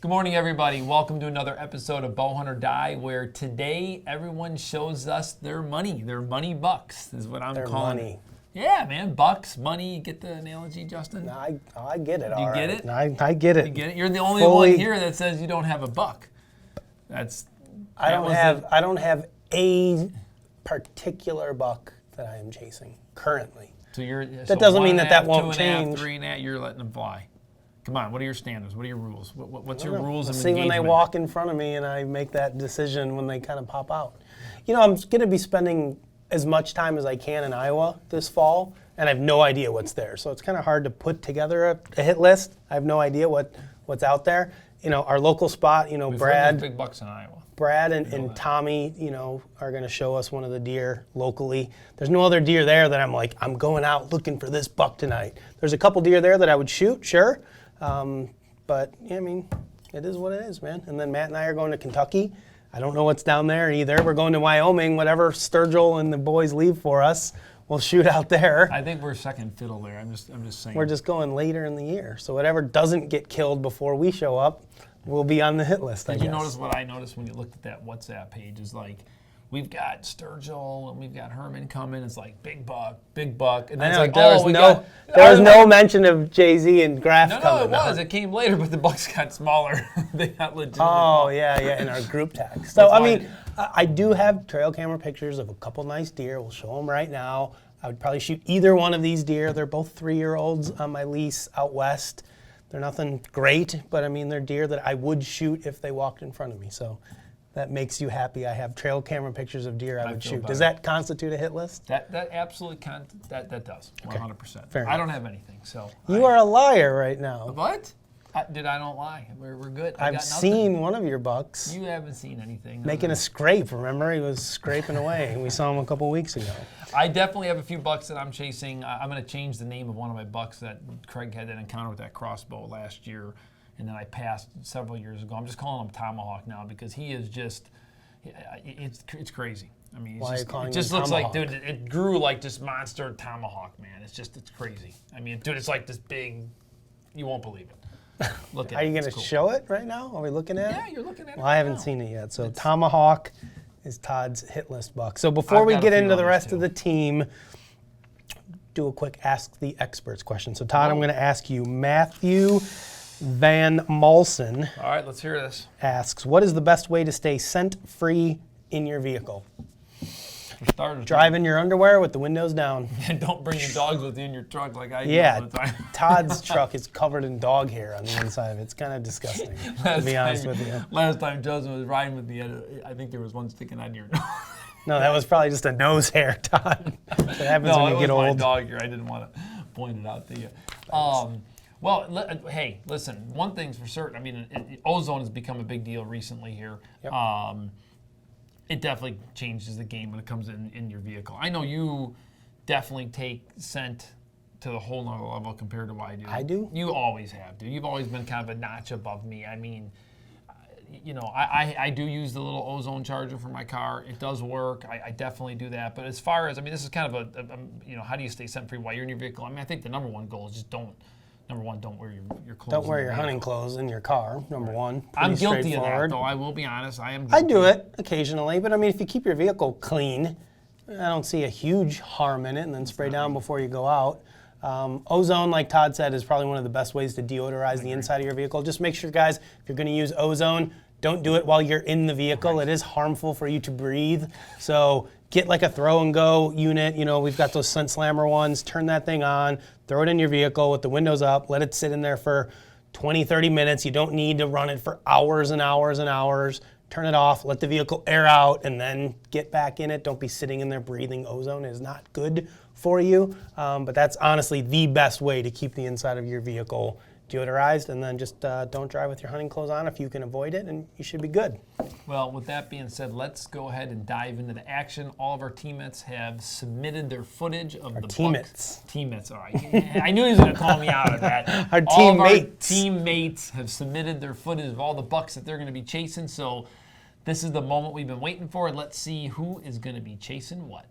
Good morning, everybody. Welcome to another episode of Bowhunt or Die, where today everyone shows us their money bucks is what I'm calling money. it. Yeah, man, bucks, money. Get the analogy, Justin? I get it. You get it? I get it. You get it? You're the only one here that says you don't have a buck. I don't have a particular buck that I am chasing currently. That doesn't mean that won't change. 2.5, 3.5, you're letting them fly. Come on, what are your standards? What are your rules? What's your rules of See engagement? when they walk in front of me and I make that decision when they kind of pop out. You know, I'm going to be spending as much time as I can in Iowa this fall, and I have no idea what's there. So it's kind of hard to put together a hit list. I have no idea what's out there. You know, our local spot, We've Brad. heard there's big bucks in Iowa. Brad and Tommy, are going to show us one of the deer locally. There's no other deer there that I'm like, I'm going out looking for this buck tonight. There's a couple deer there that I would shoot, sure. But, yeah, I mean, it is what it is, man. And then Matt and I are going to Kentucky. I don't know what's down there either. We're going to Wyoming. Whatever Sturgill and the boys leave for us, we'll shoot out there. I think we're second fiddle there. I'm just saying. We're just going later in the year. So whatever doesn't get killed before we show up will be on the hit list, I guess. Did you notice what I noticed when you looked at that WhatsApp page is like, we've got Sturgill and we've got Herman coming. It's like big buck. And then it's like, there was no mention of Jay-Z and Graf coming. No, it was. It came later, but the bucks got smaller. They got legit. Oh, yeah, in our group text. So, I mean, I do have trail camera pictures of a couple nice deer. We'll show them right now. I would probably shoot either one of these deer. They're both 3-year-olds on my lease out west. They're nothing great, but I mean, they're deer that I would shoot if they walked in front of me. So that makes you happy. I have trail camera pictures of deer I would shoot. Does that constitute a hit list? That absolutely that does, 100%. Fair I don't have anything, so. You are a liar right now. What? I don't lie. We're good. I've seen one of your bucks. You haven't seen anything. Making a scrape, remember? He was scraping away. We saw him a couple weeks ago. I definitely have a few bucks that I'm chasing. I'm going to change the name of one of my bucks that Craig had that encounter with that crossbow last year, and then I passed several years ago. I'm just calling him Tomahawk now because he is just, it's crazy. I mean, it just looks like, dude, it grew like this monster tomahawk, man. It's crazy. I mean, dude, it's like this big, you won't believe it. Look at Are you going to show it right now? Are we looking at it? Yeah, you're looking at it. Well, I haven't seen it yet. So Tomahawk is Todd's hit list buck. So before we get into the rest of the team, do a quick Ask the Experts question. So Todd, I'm going to ask you, Matthew Van Malson. All right, let's hear this. Asks, what is the best way to stay scent-free in your vehicle? Drive in your underwear with the windows down. And don't bring your dogs with you in your truck like I do all the time. Todd's truck is covered in dog hair on the inside of it. It's kind of disgusting, to be honest with you. Last time Joseph was riding with me, I think there was one sticking out of your nose. No, that was probably just a nose hair, Todd. That happens when you get old. No, it was my dog hair. I didn't want to point it out to you. Well, hey, listen, one thing's for certain. I mean, ozone has become a big deal recently here. Yep. It definitely changes the game when it comes in your vehicle. I know you definitely take scent to the whole nother level compared to what I do. I do? You always have, dude. You've always been kind of a notch above me. I mean, I do use the little ozone charger for my car. It does work. I definitely do that. But as far as, I mean, this is kind of how do you stay scent-free while you're in your vehicle? I mean, I think the number one goal is just don't wear your clothes. Don't wear your hunting clothes in your car, number one. I'm guilty of that, though. I will be honest. I am guilty. I do it occasionally, but I mean, if you keep your vehicle clean, I don't see a huge harm in it, and then spray down before you go out. Ozone, like Todd said, is probably one of the best ways to deodorize the inside of your vehicle. Just make sure, guys, if you're going to use ozone, don't do it while you're in the vehicle. Right. It is harmful for you to breathe. So get like a throw and go unit. We've got those Scent Slammer ones. Turn that thing on, throw it in your vehicle with the windows up, let it sit in there for 20, 30 minutes. You don't need to run it for hours and hours and hours. Turn it off, let the vehicle air out, and then get back in it. Don't be sitting in there breathing ozone. It is not good for you. But that's honestly the best way to keep the inside of your vehicle deodorized, and then just don't drive with your hunting clothes on if you can avoid it, and you should be good. Well, with that being said, let's go ahead and dive into the action. All of our teammates have submitted their footage of the teammates. Teammates, all right. I knew he was going to call me out of that. Our all teammates. Of our teammates have submitted their footage of all the bucks that they're going to be chasing, so this is the moment we've been waiting for. Let's see who is going to be chasing what.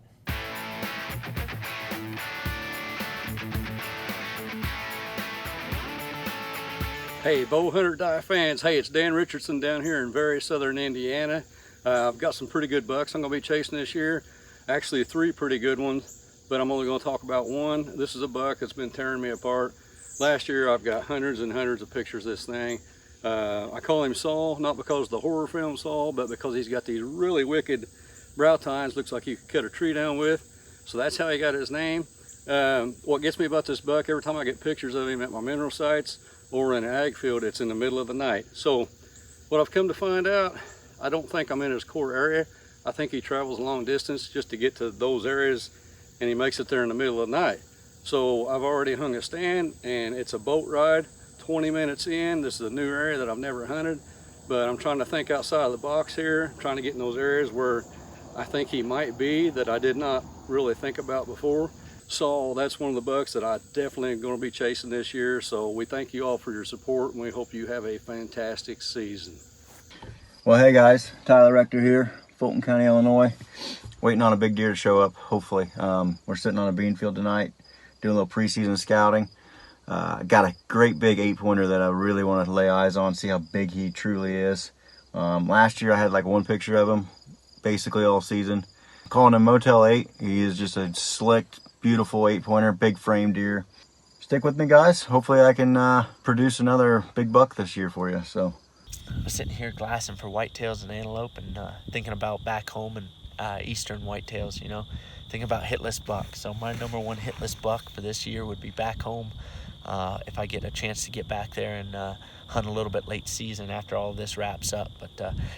Hey, Bowhunter fans. Hey, it's Dan Richardson down here in very southern Indiana. I've got some pretty good bucks I'm going to be chasing this year. Actually, 3 pretty good ones, but I'm only going to talk about one. This is a buck that's been tearing me apart. Last year, I've got hundreds and hundreds of pictures of this thing. I call him Saul, not because of the horror film Saul, but because he's got these really wicked brow tines, looks like you could cut a tree down with. So that's how he got his name. What gets me about this buck, every time I get pictures of him at my mineral sites, or in an ag field, it's in the middle of the night. So what I've come to find out, I don't think I'm in his core area. I think he travels a long distance just to get to those areas, and he makes it there in the middle of the night. So I've already hung a stand, and it's a boat ride, 20 minutes in. This is a new area that I've never hunted, but I'm trying to think outside of the box here, trying to get in those areas where I think he might be that I did not really think about before. So that's one of the bucks that I definitely am going to be chasing this year. So we thank you all for your support, and we hope you have a fantastic season. Well, hey guys, Tyler Rector here, Fulton County, Illinois. Waiting on a big deer to show up, hopefully. We're sitting on a bean field tonight, doing a little preseason scouting. Got a great big 8-pointer that I really want to lay eyes on, see how big he truly is. Last year I had like 1 picture of him, basically all season. Calling him Motel 8. He is just a slicked, beautiful 8-pointer, big frame deer. Stick with me, guys. Hopefully I can produce another big buck this year for you. So I'm sitting here glassing for whitetails and antelope, and thinking about back home and eastern whitetails, you know, thinking about hitless buck. So my number 1 hitless buck for this year would be back home. If I get a chance to get back there and hunt a little bit late season after all of this wraps up. But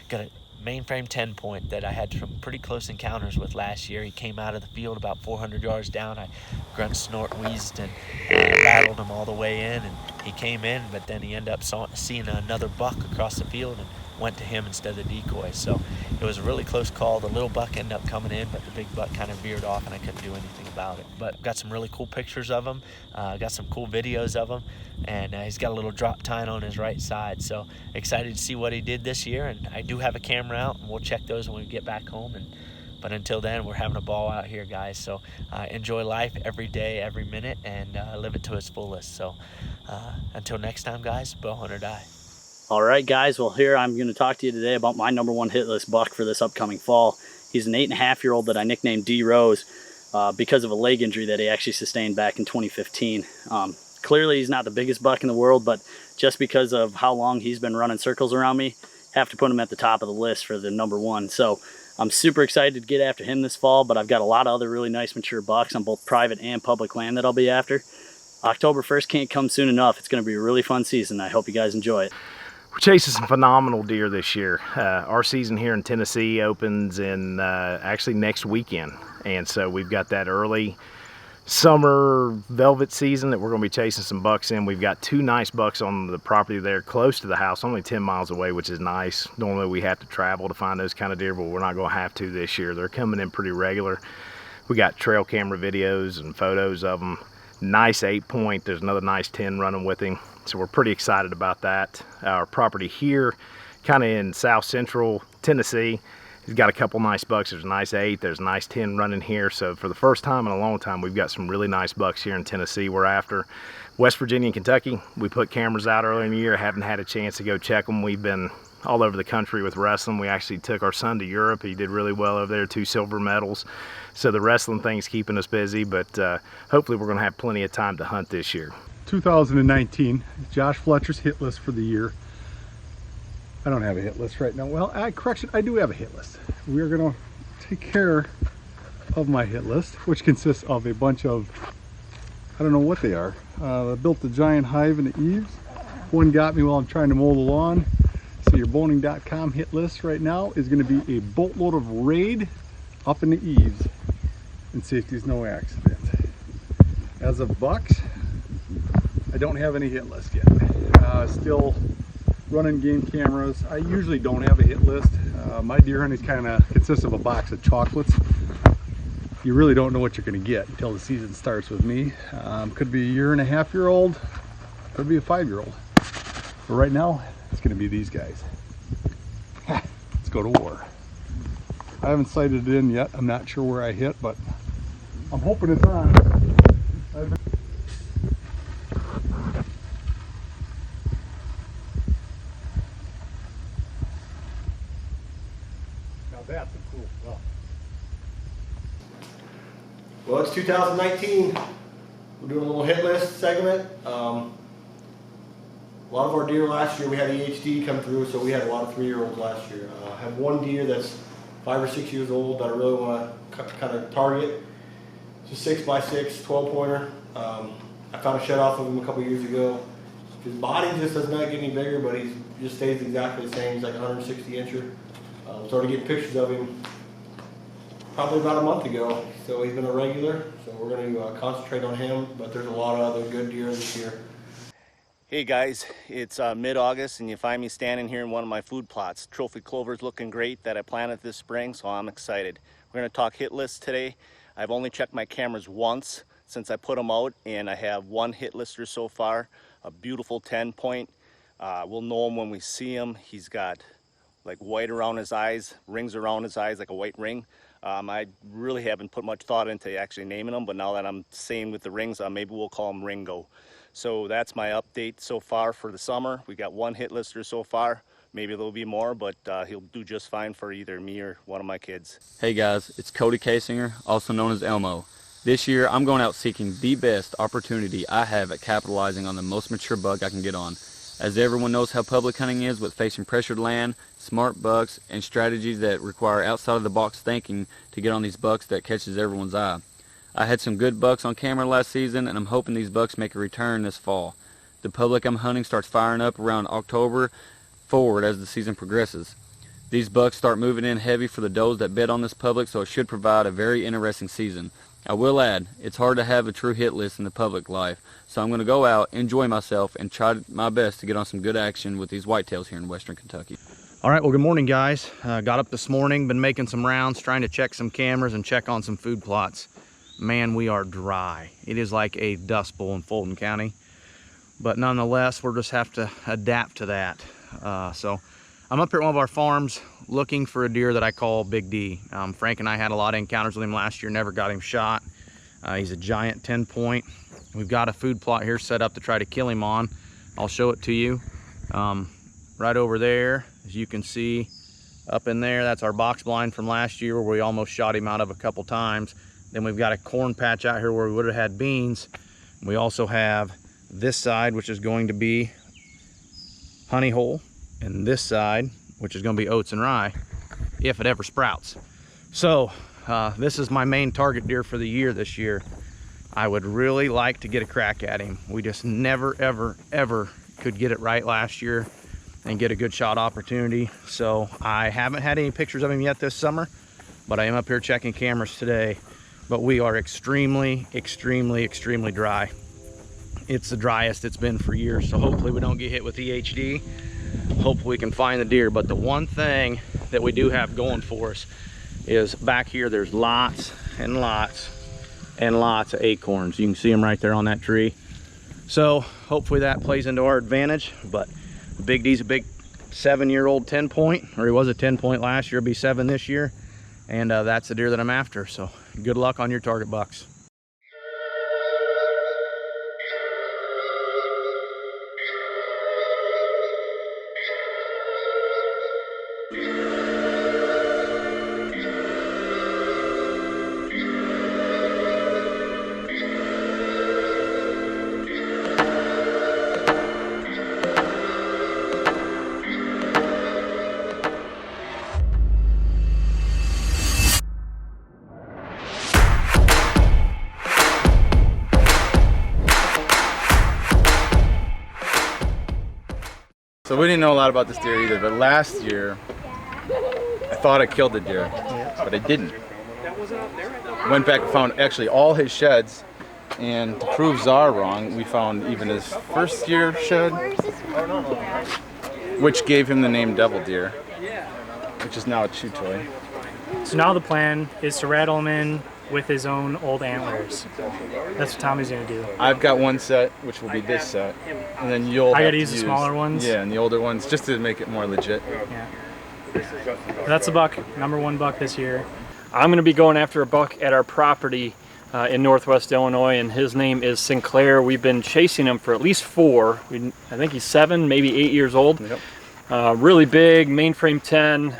got a mainframe 10-point that I had some pretty close encounters with last year. He came out of the field about 400 yards down. I grunt, snort, wheezed, and battled him all the way in, and he came in, but then he ended up seeing another buck across the field and went to him instead of decoy. So it was a really close call. The little buck ended up coming in, but the big buck kind of veered off, and I couldn't do anything about it. But got some really cool pictures of him, got some cool videos of him, and he's got a little drop tine on his right side. So excited to see what he did this year, and I do have a camera out, and we'll check those when we get back home. But until then, we're having a ball out here, guys. So enjoy life every day, every minute, and live it to its fullest. So until next time, guys, bow hunt or die. All right, guys. Well, here I'm going to talk to you today about my number 1 hitless buck for this upcoming fall. He's an 8.5-year-old that I nicknamed D Rose because of a leg injury that he actually sustained back in 2015. Clearly, he's not the biggest buck in the world, but just because of how long he's been running circles around me, have to put him at the top of the list for the number 1. So I'm super excited to get after him this fall, but I've got a lot of other really nice mature bucks on both private and public land that I'll be after. October 1st can't come soon enough. It's going to be a really fun season. I hope you guys enjoy it. We're chasing some phenomenal deer this year. Our season here in Tennessee opens in actually next weekend, and so we've got that early summer velvet season that we're going to be chasing some bucks in. We've got 2 nice bucks on the property there close to the house, only 10 miles away, which is nice. Normally we have to travel to find those kind of deer, but we're not going to have to this year. They're coming in pretty regular. We got trail camera videos and photos of them. Nice 8-point. There's another nice 10 running with him. So we're pretty excited about that. Our property here, kind of in south central Tennessee, he's got a couple nice bucks. There's a nice 8, there's a nice 10 running here. So for the first time in a long time, we've got some really nice bucks here in Tennessee. We're after West Virginia and Kentucky. We put cameras out earlier in the year, haven't had a chance to go check them. We've been all over the country with wrestling. We actually took our son to Europe. He did really well over there, 2 silver medals. So the wrestling thing's keeping us busy, but hopefully we're gonna have plenty of time to hunt this year. 2019, Josh Fletcher's hit list for the year. I don't have a hit list right now. Well, correction, I do have a hit list. We're gonna take care of my hit list, which consists of a bunch of, I don't know what they are. I built a giant hive in the eaves. One got me while I'm trying to mow the lawn. So your boning.com hit list right now is gonna be a boatload of raid up in the eaves, and safety's no accident. As of bucks, I don't have any hit list yet. Still running game cameras. I usually don't have a hit list. My deer hunting kind of consists of a box of chocolates. You really don't know what you're going to get until the season starts with me. Could be a 1.5-year-old, could be a 5-year-old. But right now, it's going to be these guys. Let's go to war. I haven't sighted it in yet. I'm not sure where I hit, but I'm hoping it's on. Now that's a cool buck. Well, it's 2019. We're doing a little hit list segment. A lot of our deer last year, we had BHOD come through, so we had a lot of 3-year-olds last year. I have one deer that's 5 or 6 years old that I really want to kind of target. It's a 6x6 12 pointer. I found a shed off of him a couple years ago. His body just does not get any bigger, but he just stays exactly the same. He's like 160 incher. Started getting pictures of him probably about a month ago. So he's been a regular. So we're going to concentrate on him, but there's a lot of other good deer this year. Hey guys, it's mid-August and you find me standing here in one of my food plots. Trophy clover's looking great that I planted this spring, so I'm excited. We're going to talk hit lists today. I've only checked my cameras once since I put them out, and I have one hit lister so far, a beautiful 10-point. We'll know him when we see him. He's got like white around his eyes, rings around his eyes like a white ring. I really haven't put much thought into actually naming him, but now that I'm saying with the rings, maybe we'll call him Ringo. So that's my update so far for the summer. We got one hit lister so far. Maybe there'll be more, but he'll do just fine for either me or one of my kids. Hey guys, it's Cody Kasinger, also known as Elmo. This year, I'm going out seeking the best opportunity I have at capitalizing on the most mature buck I can get on. As everyone knows how public hunting is with facing pressured land, smart bucks, and strategies that require outside-of-the-box thinking to get on these bucks that catches everyone's eye. I had some good bucks on camera last season, and I'm hoping these bucks make a return this fall. The public I'm hunting starts firing up around October forward as the season progresses. These bucks start moving in heavy for the does that bet on this public, so it should provide a very interesting season. I will add, it's hard to have a true hit list in the public life, so I'm going to go out, enjoy myself, and try my best to get on some good action with these whitetails here in western Kentucky. All right, well, good morning, guys. Got up this morning, been making some rounds, trying to check some cameras and check on some food plots. Man, we are dry. It is like a dust bowl in Fulton County, but nonetheless, we'll just have to adapt to that. So I'm up here at one of our farms looking for a deer that I call Big D. Frank and I had a lot of encounters with him last year, never got him shot. He's a giant 10-point. We've got a food plot here set up to try to kill him on. I'll show it to you. Right over there, as you can see, up in there, that's our box blind from last year where we almost shot him out of a couple times. Then we've got a corn patch out here where we would have had beans. We also have this side, which is going to be honey hole, and this side, which is going to be oats and rye, if it ever sprouts. So this is my main target deer for the year this year. I would really like to get a crack at him. We just never, ever, ever could get it right last year and get a good shot opportunity. So I haven't had any pictures of him yet this summer, but I am up here checking cameras today. But we are extremely, extremely, extremely dry. It's the driest it's been for years, so hopefully we don't get hit with EHD. Hopefully we can find the deer. But the one thing that we do have going for us is back here there's lots and lots and lots of acorns. You can see them right there on that tree. So hopefully that plays into our advantage. But Big D's a big 7-year-old 10-point, or he was a 10-point last year, be 7 this year. And that's the deer that I'm after. So good luck on your target bucks. So we didn't know a lot about this deer either, but last year I thought I killed the deer, but I didn't. Went back and found actually all his sheds, and to prove Czar wrong, we found even his first year shed, which gave him the name Devil Deer, which is now a chew toy. So now the plan is to rattle him in with his own old antlers. That's what Tommy's gonna do. I've got one set, which will be this set, and then you'll I gotta use the smaller ones? Yeah, and the older ones, just to make it more legit. Yeah. That's the buck, #1 buck this year. I'm gonna be going after a buck at our property in Northwest Illinois, and his name is Sinclair. We've been chasing him for at least 4. I think he's 7, maybe 8 years old. Yep. Really big, mainframe 10,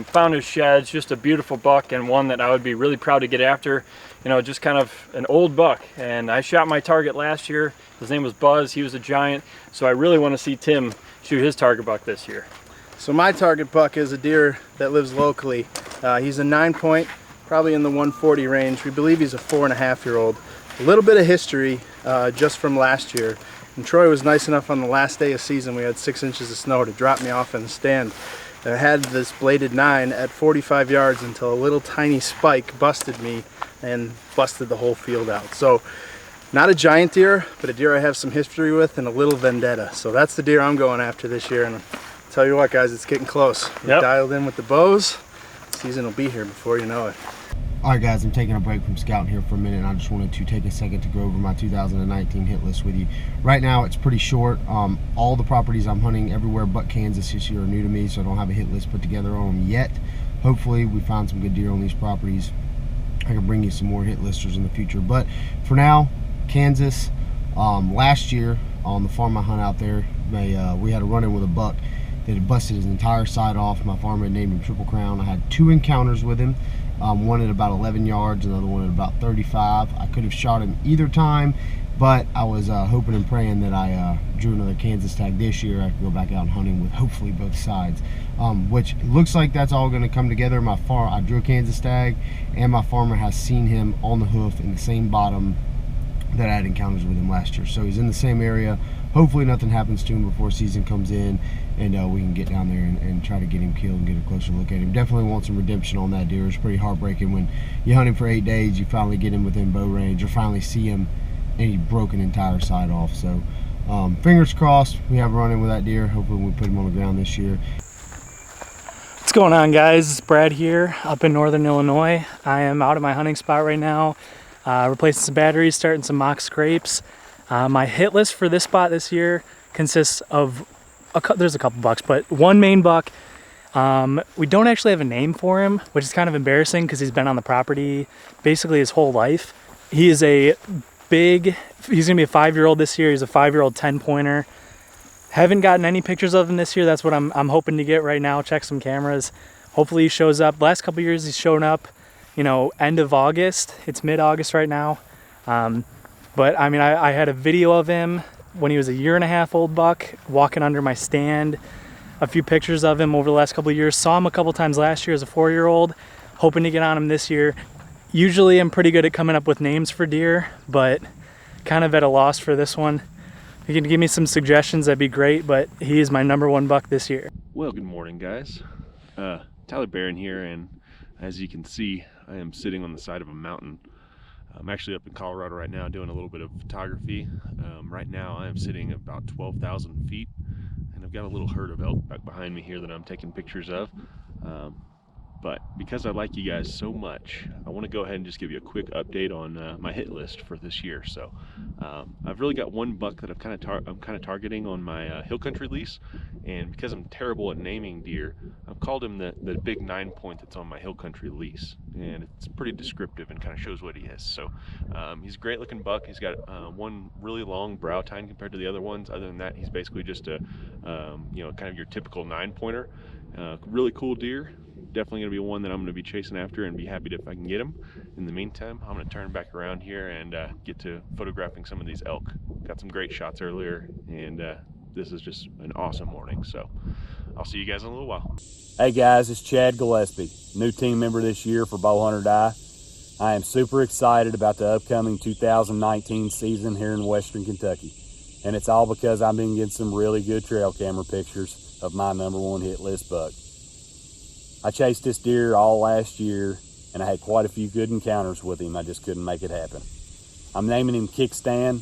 found his sheds, just a beautiful buck and one that I would be really proud to get after. You know, just kind of an old buck. And I shot my target last year. His name was Buzz, he was a giant. So I really want to see Tim shoot his target buck this year. So my target buck is a deer that lives locally. He's a 9-point, probably in the 140 range. We believe he's a 4.5-year-old. A little bit of history just from last year. And Troy was nice enough on the last day of season, we had 6 inches of snow, to drop me off in the stand. I had this bladed 9 at 45 yards until a little tiny spike busted me and busted the whole field out. So not a giant deer, but a deer I have some history with and a little vendetta. So that's the deer I'm going after this year. And I'll tell you what, guys, it's getting close. We're dialed in with the bows. Season will be here before you know it. Alright guys, I'm taking a break from scouting here for a minute, and I just wanted to take a second to go over my 2019 hit list with you. Right now it's pretty short. All the properties I'm hunting everywhere but Kansas this year are new to me, so I don't have a hit list put together on them yet. Hopefully we find some good deer on these properties. I can bring you some more hit listers in the future, but for now, Kansas. Last year on the farm I hunt out there, we had a run-in with a buck that had busted his entire side off. My farmer had named him Triple Crown. I had 2 encounters with him. One at about 11 yards, another one at about 35. I could have shot him either time, but I was hoping and praying that I drew another Kansas tag this year. I could go back out hunting with hopefully both sides, which looks like that's all going to come together. I drew a Kansas tag, and my farmer has seen him on the hoof in the same bottom that I had encounters with him last year. So he's in the same area. Hopefully nothing happens to him before season comes in, and we can get down there and try to get him killed and get a closer look at him. Definitely want some redemption on that deer. It's pretty heartbreaking when you hunt him for 8 days, you finally get him within bow range, or finally see him and he broke an entire side off. So fingers crossed we have a run-in with that deer. Hopefully we put him on the ground this year. What's going on, guys? It's Brad here up in northern Illinois. I am out at my hunting spot right now, replacing some batteries, starting some mock scrapes. My hit list for this spot this year consists of there's a couple bucks, but one main buck. We don't actually have a name for him, which is kind of embarrassing because he's been on the property basically his whole life. He is he's gonna be a 5-year-old this year. He's a 5-year-old 10-pointer. Haven't gotten any pictures of him this year. That's what I'm hoping to get right now. Check some cameras. Hopefully he shows up. Last couple years he's shown up, you know, end of August. It's mid-August right now. But I mean, I had a video of him when he was a 1.5-year-old buck walking under my stand. A few pictures of him over the last couple of years. Saw him a couple times last year as a 4-year-old. Hoping to get on him this year. Usually I'm pretty good at coming up with names for deer, but kind of at a loss for this one. If you can give me some suggestions, that'd be great, but he is my #1 buck this year. Well, good morning, guys. Tyler Barron here, and as you can see, I am sitting on the side of a mountain. I'm actually up in Colorado right now doing a little bit of photography. Right now I am sitting about 12,000 feet, and I've got a little herd of elk back behind me here that I'm taking pictures of. But because I like you guys so much, I want to go ahead and just give you a quick update on my hit list for this year. So I've really got one buck that I'm kind of targeting on my hill country lease, and because I'm terrible at naming deer, I've called him the big 9-point that's on my hill country lease, and it's pretty descriptive and kind of shows what he is. So he's a great looking buck. He's got one really long brow tine compared to the other ones. Other than that, he's basically just a you know, kind of your typical 9-pointer. Really cool deer. Definitely going to be one that I'm going to be chasing after and be happy if I can get him. In the meantime, I'm going to turn back around here and get to photographing some of these elk. Got some great shots earlier, and this is just an awesome morning. So I'll see you guys in a little while. Hey guys, it's Chad Gillespie, new team member this year for Bowhunter Die. I am super excited about the upcoming 2019 season here in Western Kentucky. And it's all because I've been getting some really good trail camera pictures of my #1 hit list buck. I chased this deer all last year, and I had quite a few good encounters with him. I just couldn't make it happen. I'm naming him Kickstand.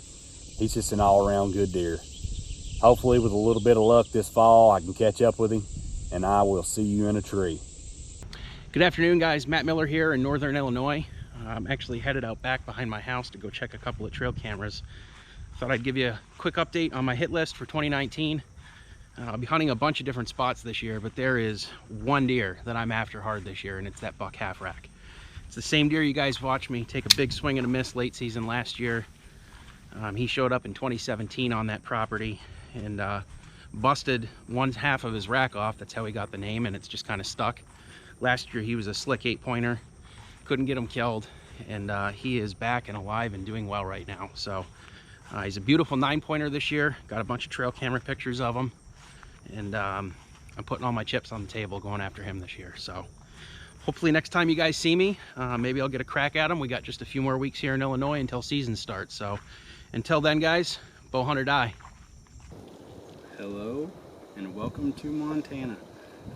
He's just an all-around good deer. Hopefully with a little bit of luck this fall, I can catch up with him, and I will see you in a tree. Good afternoon, guys. Matt Miller here in northern Illinois. I'm actually headed out back behind my house to go check a couple of trail cameras. Thought I'd give you a quick update on my hit list for 2019. I'll be hunting a bunch of different spots this year, but there is one deer that I'm after hard this year, and it's that buck half rack. It's the same deer you guys watched me take a big swing and a miss late season last year. He showed up in 2017 on that property, and busted one half of his rack off. That's how he got the name, and it's just kind of stuck. Last year he was a slick 8-pointer, couldn't get him killed, and he is back and alive and doing well right now. So he's a beautiful 9-pointer this year. Got a bunch of trail camera pictures of him, and I'm putting all my chips on the table going after him this year. So hopefully next time you guys see me, maybe I'll get a crack at him. We got just a few more weeks here in Illinois until season starts. So until then, guys, bow hunt or die. Hello and welcome to Montana.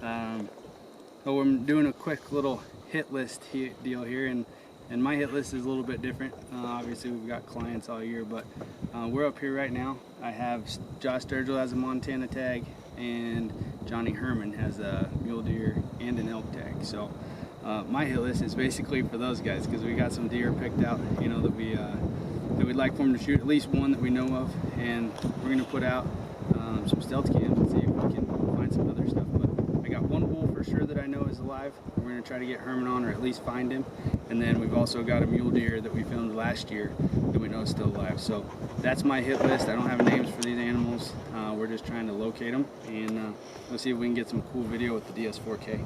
I'm doing a quick little hit list deal here, and my hit list is a little bit different. Obviously we've got clients all year, but we're up here right now. I have Josh Sturgill has a Montana tag, and Johnny Herman has a mule deer and an elk tag. So my hit list is basically for those guys, because we got some deer picked out, you know, that we'd like for them to shoot, at least one that we know of, and we're gonna put out some stealth cams and see if we can find some other stuff. But I got one bull for sure that I know is alive. We're gonna try to get Herman on, or at least find him. And then we've also got a mule deer that we filmed last year that we know is still alive. So that's my hit list. I don't have names for these animals. We're just trying to locate them, and let's see if we can get some cool video with the DS4K.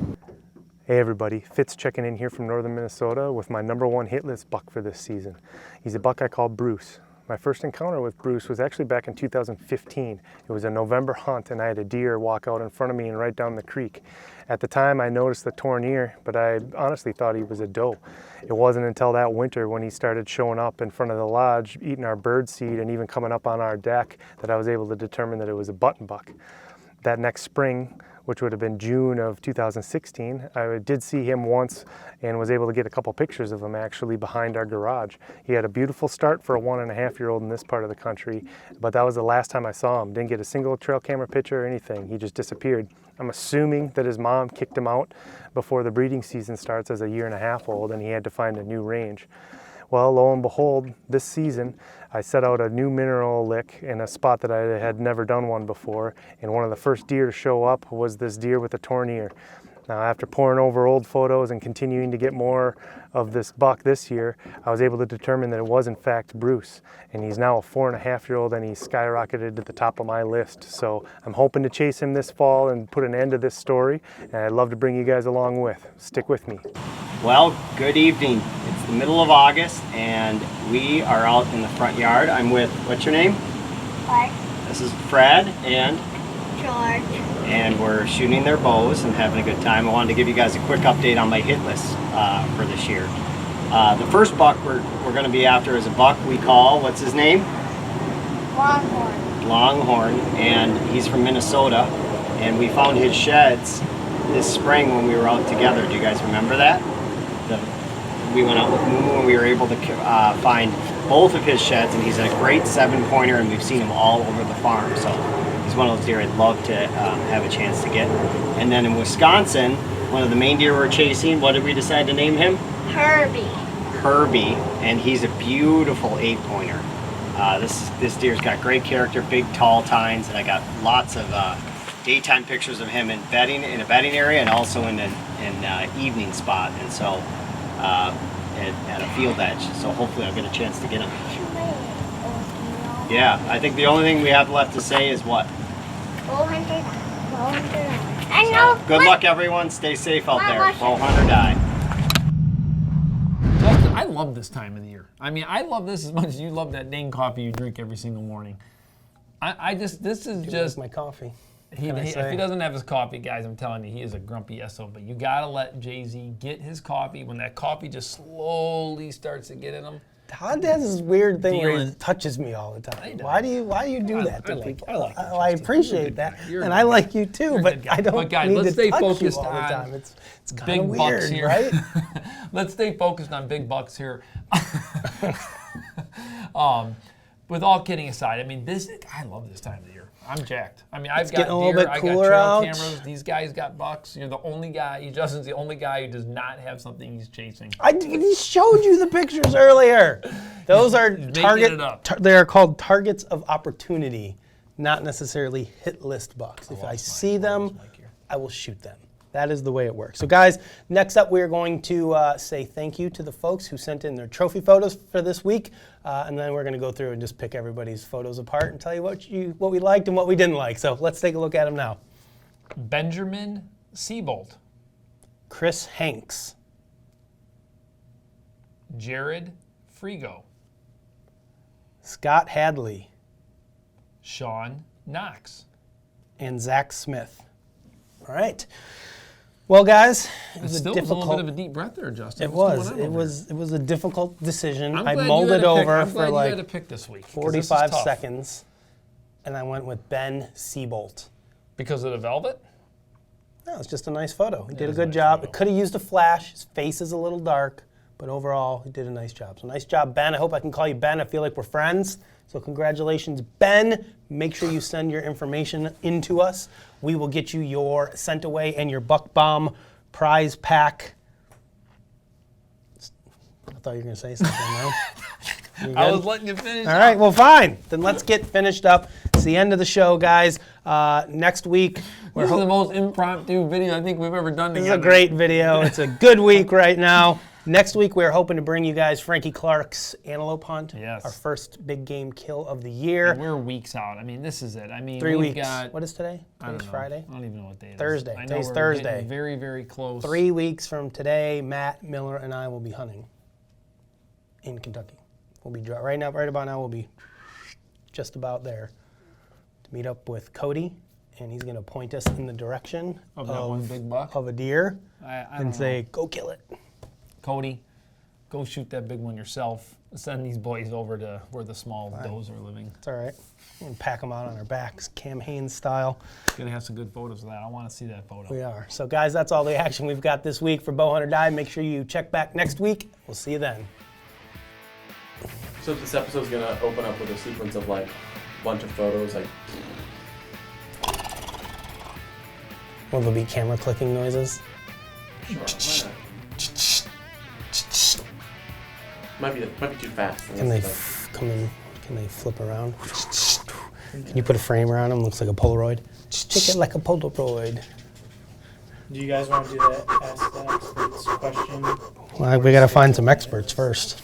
Hey everybody, Fitz checking in here from northern Minnesota with my #1 hit list buck for this season. He's a buck I call Bruce. My first encounter with Bruce was actually back in 2015. It was a November hunt, and I had a deer walk out in front of me and right down the creek. At the time I noticed the torn ear, but I honestly thought he was a doe. It wasn't until that winter when he started showing up in front of the lodge, eating our bird seed and even coming up on our deck, that I was able to determine that it was a button buck. That next spring, which would have been June of 2016, I did see him once and was able to get a couple pictures of him actually behind our garage. He had a beautiful start for a 1.5-year-old in this part of the country, but that was the last time I saw him. Didn't get a single trail camera picture or anything. He just disappeared. I'm assuming that his mom kicked him out before the breeding season starts as a 1.5-year-old, and he had to find a new range. Well, lo and behold, this season I set out a new mineral lick in a spot that I had never done one before, and one of the first deer to show up was this deer with a torn ear. Now, after poring over old photos and continuing to get more of this buck this year, I was able to determine that it was in fact Bruce, and he's now a 4.5-year-old, and he's skyrocketed to the top of my list. So I'm hoping to chase him this fall and put an end to this story, and I'd love to bring you guys along with. Stick with me. Well, good evening. It's the middle of August, and we are out in the front yard. I'm with, what's your name? Fred. This is Fred and George. And we're shooting their bows and having a good time. I wanted to give you guys a quick update on my hit list for this year. The first buck we're going to be after is a buck we call, what's his name? Longhorn. Longhorn, and he's from Minnesota, and we found his sheds this spring when we were out together. Do you guys remember that? We went out with Moo and we were able to find both of his sheds, and he's a great 7-pointer, and we've seen him all over the farm. So he's one of those deer I'd love to have a chance to get. And then in Wisconsin, one of the main deer we're chasing, what did we decide to name him? Herbie, and he's a beautiful 8-pointer. This deer's got great character, big tall tines, and I got lots of daytime pictures of him in a bedding area, and also in an evening spot, and so at a field edge. So hopefully I'll get a chance to get him. Yeah, I think the only thing we have left to say is what? I know. Good luck, everyone. Stay safe out there. Bow hunt or die. Justin, I love this time of the year. I mean, I love this as much as you love that dang coffee you drink every single morning. This is just my coffee. If he doesn't have his coffee, guys, I'm telling you, he is a grumpy SO. But you gotta let Jay-Z get his coffee. When that coffee just slowly starts to get in him. Todd has this weird thing where he touches me all the time. Why do you do that to people? I appreciate that, and I like you too, but I don't but guys, need let's to stay touch focused you all the on time. It's kind of big weird, bucks here, right? Let's stay focused on big bucks here. With all kidding aside, I mean, I love this time of the year. I'm jacked. I mean, I've got getting a little deer, bit I got cooler trail out. cameras. These guys got bucks. You're the only guy. Justin's the only guy who does not have something he's chasing. I showed you the pictures earlier. Those are they are called targets of opportunity, not necessarily hit list bucks. If I see them, I will shoot them. That is the way it works. So guys, next up we're going to say thank you to the folks who sent in their trophy photos for this week. And then we're going to go through and just pick everybody's photos apart and tell you what we liked and what we didn't like. So let's take a look at them now. Benjamin Siebold. Chris Hanks. Jared Frigo. Scott Hadley. Sean Knox. And Zach Smith. All right. Well, guys, it was a little bit of a deep breath there, Justin. It was a difficult decision. I glad mulled you had it to pick. over I'm for glad you like had to pick this week, 'cause this is 45 tough. seconds, and I went with Ben Siebold. Because of the velvet? No, it's just a nice photo. He did a good job. It could have used a flash. His face is a little dark, but overall, he did a nice job. So nice job, Ben. I hope I can call you Ben. I feel like we're friends. So congratulations, Ben. Make sure you send your information in to us. We will get you your sent away and your Buck Bomb prize pack. I thought you were going to say something, no? I was letting you finish. All right, well, fine. Then let's get finished up. It's the end of the show, guys. Next week, This is the most impromptu video I think we've ever done This together. is a great video. It's a good week right now. Next week, we're hoping to bring you guys Frankie Clark's antelope hunt. Yes. Our first big game kill of the year. And we're weeks out. I mean, this is it. I mean, 3 we've weeks. got. What is today? I don't Today's know. Friday? I don't even know what day it is. Thursday. I know Today's we're Thursday. getting very, very close. 3 weeks from today, Matt Miller and I will be hunting in Kentucky. We'll be right about now. We'll be just about there to meet up with Cody, and he's going to point us in the direction Of that one big buck? of a deer, I and don't say, know. "Go kill it." Cody, go shoot that big one yourself. Send these boys over to where the small does are living. It's all right. And pack them out on our backs, Cam Haines style. Gonna have some good photos of that. I want to see that photo. We are. So, guys, that's all the action we've got this week for Bow Hunter Die. Make sure you check back next week. We'll see you then. So this episode's gonna open up with a sequence of like a bunch of photos, like Will there be camera clicking noises? sure, might be too fast. Can they come in? Can they flip around? Can you put a frame around them? Looks like a Polaroid. Check it like a Polaroid. Do you guys want to do that? Ask the experts question. Well, we got to find some experts first.